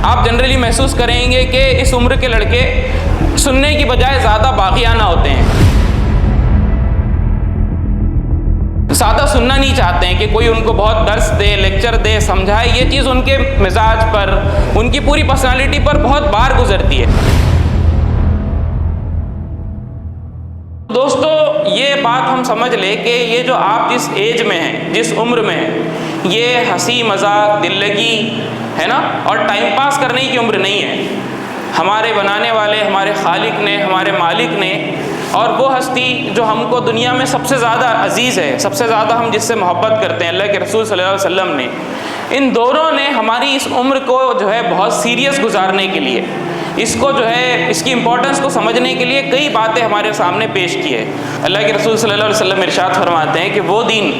آپ جنرلی محسوس کریں گے کہ اس عمر کے لڑکے سننے کی بجائے زیادہ باغیانہ ہوتے ہیں، زیادہ سننا نہیں چاہتے ہیں کہ کوئی ان کو بہت درس دے، لیکچر دے، سمجھائے۔ یہ چیز ان کے مزاج پر، ان کی پوری پرسنالٹی پر بہت بار گزرتی ہے۔ دوستو یہ بات ہم سمجھ لیں کہ یہ جو آپ جس ایج میں ہیں، جس عمر میں ہیں، یہ ہنسی مذاق، دل لگی ہے نا، اور ٹائم پاس کرنے کی عمر نہیں ہے۔ ہمارے بنانے والے، ہمارے خالق نے، ہمارے مالک نے، اور وہ ہستی جو ہم کو دنیا میں سب سے زیادہ عزیز ہے، سب سے زیادہ ہم جس سے محبت کرتے ہیں، اللہ کے رسول صلی اللہ علیہ وسلم نے، ان دونوں نے ہماری اس عمر کو جو ہے بہت سیریس گزارنے کے لیے، اس کو جو ہے اس کی امپورٹنس کو سمجھنے کے لیے کئی باتیں ہمارے سامنے پیش کی ہے۔ اللہ کے رسول صلی اللہ علیہ وسلم ارشاد فرماتے ہیں کہ وہ دن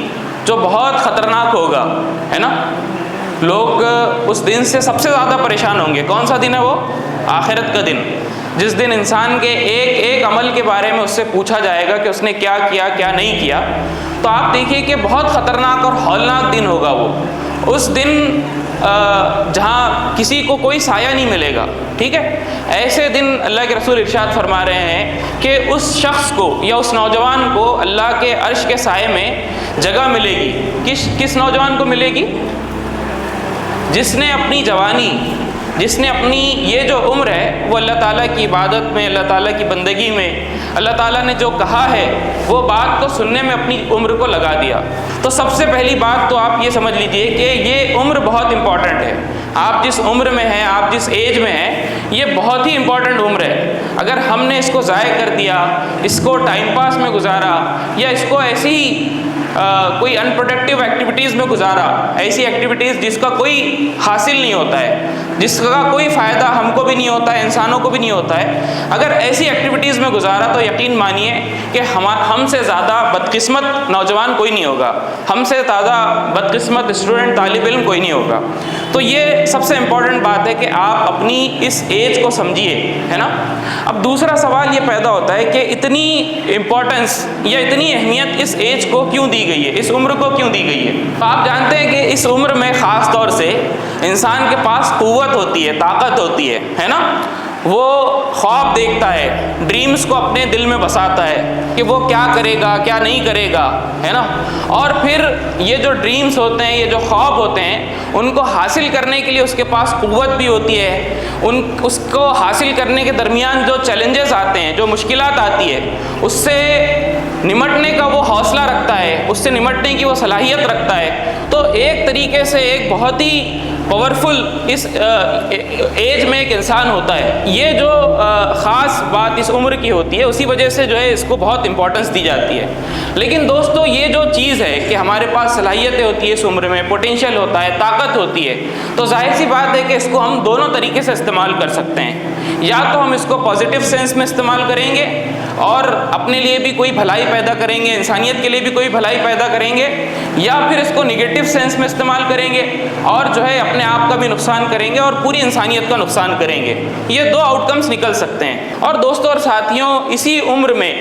جو بہت خطرناک ہوگا، ہے نا، لوگ اس دن سے سب سے زیادہ پریشان ہوں گے۔ کون سا دن ہے وہ؟ آخرت کا دن، جس دن انسان کے ایک ایک عمل کے بارے میں اس سے پوچھا جائے گا کہ اس نے کیا کیا، کیا نہیں کیا۔ تو آپ دیکھیے کہ بہت خطرناک اور ہولناک دن ہوگا وہ۔ اس دن جہاں کسی کو کوئی سایہ نہیں ملے گا، ٹھیک ہے، ایسے دن اللہ کے رسول ارشاد فرما رہے ہیں کہ اس شخص کو یا اس نوجوان کو اللہ کے عرش کے سائے میں جگہ ملے گی۔ کس نوجوان کو ملے گی؟ جس نے اپنی جوانی، جس نے اپنی یہ جو عمر ہے وہ اللہ تعالیٰ کی عبادت میں، اللہ تعالیٰ کی بندگی میں، اللہ تعالیٰ نے جو کہا ہے وہ بات کو سننے میں اپنی عمر کو لگا دیا۔ تو سب سے پہلی بات تو آپ یہ سمجھ لیجئے کہ یہ عمر بہت امپورٹنٹ ہے۔ آپ جس عمر میں ہیں، آپ جس ایج میں ہیں، یہ بہت ہی امپورٹنٹ عمر ہے۔ اگر ہم نے اس کو ضائع کر دیا، اس کو ٹائم پاس میں گزارا، یا اس کو ایسی کوئی ان پروڈکٹیو ایکٹیویٹیز میں گزارا، ایسی ایکٹیویٹیز جس کا کوئی حاصل نہیں ہوتا ہے، جس کا کوئی فائدہ ہم کو بھی نہیں ہوتا ہے، انسانوں کو بھی نہیں ہوتا ہے، اگر ایسی ایکٹیویٹیز میں گزارا تو یقین مانیے کہ ہم سے زیادہ بدقسمت نوجوان کوئی نہیں ہوگا، ہم سے زیادہ بدقسمت اسٹوڈنٹ، طالب علم کوئی نہیں ہوگا۔ تو یہ سب سے امپورٹنٹ بات ہے کہ آپ اپنی اس ایج کو سمجھیے، ہے نا۔ اب دوسرا سوال یہ پیدا ہوتا ہے کہ اتنی امپورٹنس یا اتنی اہمیت اس ایج کو کیوں دی گئی ہے، اس عمر کو کیوں دی گئی ہے؟ آپ جانتے ہیں کہ اس عمر میں خاص طور سے انسان کے پاس قوت ہوتی ہے، طاقت ہوتی ہے نا۔ وہ خواب دیکھتا ہے، ڈریمز کو اپنے دل میں بساتا ہے کہ وہ کیا کرے گا، کیا نہیں کرے گا، ہے نا۔ اور پھر یہ جو ڈریمز ہوتے ہیں، یہ جو خواب ہوتے ہیں، ان کو حاصل کرنے کے لیے اس کے پاس قوت بھی ہوتی ہے۔ اس کو حاصل کرنے کے درمیان جو چیلنجز آتے ہیں، جو مشکلات آتی ہے، اس سے نمٹنے کا وہ حوصلہ رکھتا ہے، اس سے نمٹنے کی وہ صلاحیت رکھتا ہے۔ تو ایک طریقے سے ایک بہت ہی پاورفل اس ایج میں ایک انسان ہوتا ہے۔ یہ جو خاص بات اس عمر کی ہوتی ہے، اسی وجہ سے جو ہے اس کو بہت امپورٹنس دی جاتی ہے۔ لیکن دوستو یہ جو چیز ہے کہ ہمارے پاس صلاحیتیں ہوتی ہے، اس عمر میں پوٹینشیل ہوتا ہے، طاقت ہوتی ہے، تو ظاہر سی بات ہے کہ اس کو ہم دونوں طریقے سے استعمال کر سکتے ہیں۔ یا تو ہم اس کو پازیٹیو سینس میں استعمال کریں گے اور اپنے لیے بھی کوئی بھلائی پیدا کریں گے، انسانیت کے لیے بھی کوئی بھلائی پیدا کریں گے، یا پھر اس کو نگیٹو سینس میں استعمال کریں گے اور جو ہے اپنے آپ کا بھی نقصان کریں گے اور پوری انسانیت کا نقصان کریں گے۔ یہ دو آؤٹ کمز نکل سکتے ہیں۔ اور دوستوں اور ساتھیوں، اسی عمر میں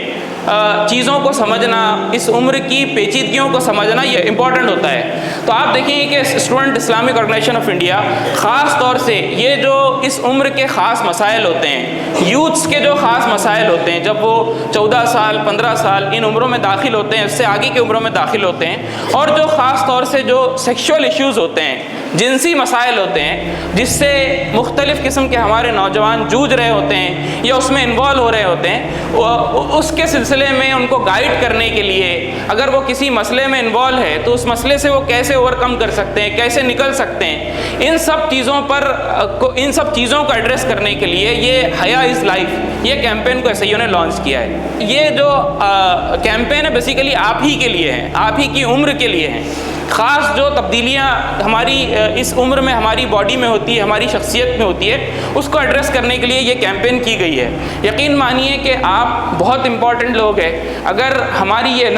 چیزوں کو سمجھنا، اس عمر کی پیچیدگیوں کو سمجھنا یہ امپورٹنٹ ہوتا ہے۔ تو آپ دیکھیں گے کہ Student Islamic Organisation of India خاص طور سے یہ جو اس عمر کے خاص مسائل ہوتے ہیں، یوتھس کے جو خاص مسائل ہوتے ہیں، جب وہ 14 سال 15 سال ان عمروں میں داخل ہوتے ہیں، اس سے آگے کی عمروں میں داخل ہوتے ہیں، اور جو خاص طور سے جو سیکشول ایشوز ہوتے ہیں، جنسی مسائل ہوتے ہیں، جس سے مختلف قسم کے ہمارے نوجوان جوجھ رہے ہوتے ہیں یا اس میں انوالو ہو رہے ہوتے ہیں، اس کے سلسلے میں ان کو گائیڈ کرنے کے لیے، اگر وہ کسی مسئلے میں انوالو ہے تو اس مسئلے سے وہ کیسے اوور کم کر سکتے ہیں، کیسے نکل سکتے ہیں، ان سب چیزوں کو ایڈریس کرنے کے لیے یہ حیا از لائف، یہ کیمپین کو ایسائیوں نے لانچ کیا ہے۔ یہ جو کیمپین ہے بیسیکلی آپ ہی کے لیے ہے، آپ ہی کی عمر کے لیے ہے۔ خاص جو تبدیلیاں ہماری اس عمر میں ہماری باڈی میں ہوتی ہے، ہماری شخصیت میں ہوتی ہے، اس کو ایڈریس کرنے کے لیے یہ کیمپین کی گئی ہے۔ یقین مانیے کہ آپ بہت امپورٹنٹ لوگ ہیں۔ اگر ہماری یہ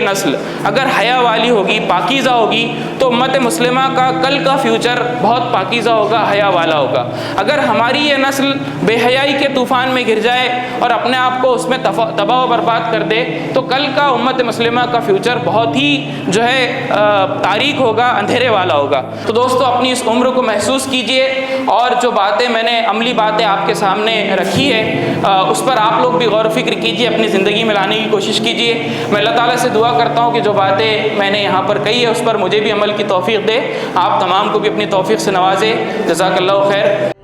نسل اگر حیا والی ہوگی، پاکیزہ ہوگی، تو امت مسلمہ کا کل کا فیوچر بہت پاکیزہ ہوگا، حیا والا ہوگا۔ اگر ہماری یہ نسل بے حیائی کے طوفان میں گر جائے اور اپنے آپ کو اس میں تباہ و برباد کر دے، تو کل کا امت مسلمہ کا فیوچر بہت ہی جو ہے تاریک ہوگا، اندھیرے والا ہوگا۔ تو دوستو اپنی اس عمر کو محسوس کیجئے، اور جو باتیں میں نے عملی باتیں آپ کے سامنے رکھی ہے اس پر آپ لوگ بھی غور و فکر کیجئے، اپنی زندگی میں لانے کی کوشش کیجئے۔ میں اللہ تعالیٰ سے دعا کرتا ہوں کہ جو باتیں میں نے یہاں پر کہی ہے اس پر مجھے بھی عمل کی توفیق دے، آپ تمام کو بھی اپنی توفیق سے نوازے۔ جزاک اللہ خیر۔